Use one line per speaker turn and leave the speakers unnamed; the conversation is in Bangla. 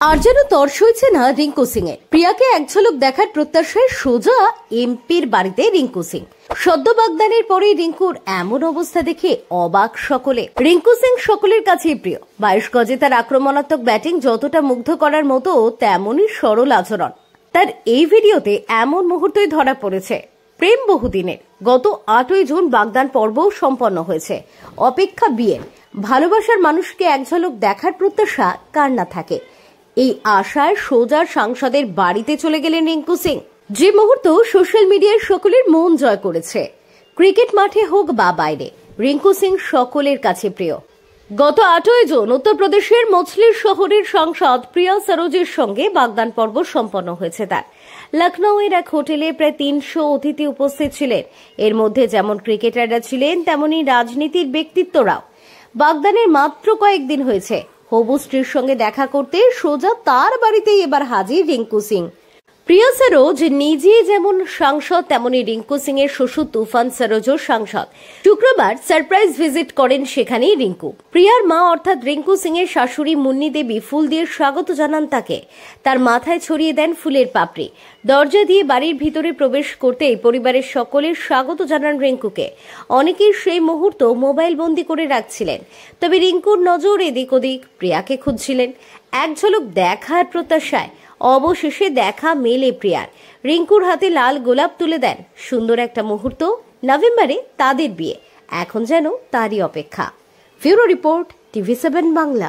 আর যেন তর সইছে না রিঙ্কু সিং এর। প্রিয়াকে এক ঝলক দেখার প্রত্যাশায় সোজা এমপির বাড়িতে রিঙ্কু সিং। সদ্য বাগদানের পরে রিঙ্কুর এমন অবস্থা দেখে অবাক সকলে। রিঙ্কু সিং সকলের কাছেই প্রিয়। 22 গজে তার আক্রমণাত্মক ব্যাটিং যতটা মুগ্ধ করার মতো তেমনই সরল আচরণ। তার এই ভিডিওতে এমন মুহূর্তই ধরা পড়েছে। প্রেম বহুদিনের। গত 8ই জুন বাগদান পর্বও সম্পন্ন হয়েছে। অপেক্ষা বিয়ের। ভালোবাসার মানুষকে এক ঝলক দেখার প্রত্যাশা কার না থাকে। এই আশায় সোজা সাংসদের বাড়িতে চলে গেলেন রিঙ্কু সিং, যে মুহূর্ত সোশ্যাল মিডিয়ায় সকলের মন জয় করেছে। ক্রিকেট মাঠে হোক বা বাইরে, রিঙ্কু সিং সকলের কাছে প্রিয়। গত 8ই জুন উত্তরপ্রদেশের মছলির শহরের সাংসদ প্রিয়া সরোজের সঙ্গে বাগদান পর্ব সম্পন্ন হয়েছে তার। লখনৌয়ের এক হোটেলে প্রায় 300 অতিথি উপস্থিত ছিলেন। এর মধ্যে যেমন ক্রিকেটাররা ছিলেন, তেমনি রাজনীতির ব্যক্তিত্বরাও। বাগদানের মাত্র কয়েকদিন হয়েছে। হবু স্ত্রীর সঙ্গে দেখা করতে সোজা তার বাড়িতেই এবার হাজির রিঙ্কু সিং। প্রিয়া সরোজ নিজে যেমন সাংসদ, তেমনি রিঙ্কু সিং এর শ্বশুর তুফান সরোজও সাংসদ। শুক্রবার সারপ্রাইজ ভিজিট করেন সেখানেই রিঙ্কু। প্রিয়ার মা অর্থাৎ রিঙ্কু সিং এর শাশুড়ি মুন্নি দেবী ফুল দিয়ে স্বাগত জানান তাকে। তার মাথায় ছড়িয়ে দেন ফুলের পাপড়ি। দরজা দিয়ে বাড়ির ভিতরে প্রবেশ করতেই পরিবারের সকলের স্বাগত জানান রিঙ্কুকে। অনেকেই সেই মুহূর্ত মোবাইল বন্দি করে রাখছিলেন, তবে রিঙ্কুর নজর এদিক ওদিক। প্রিয়াকে খুঁজছিলেন এক ঝলক দেখার প্রত্যাশায়। অবশেষে দেখা মেলে প্রিয়ার। রিঙ্কুর হাতে লাল গোলাপ তুলে দেন। সুন্দর একটা মুহূর্ত। নভেম্বরে তাদের বিয়ে। এখন যেন তারই অপেক্ষা। Bureau report, TV7 Bangla.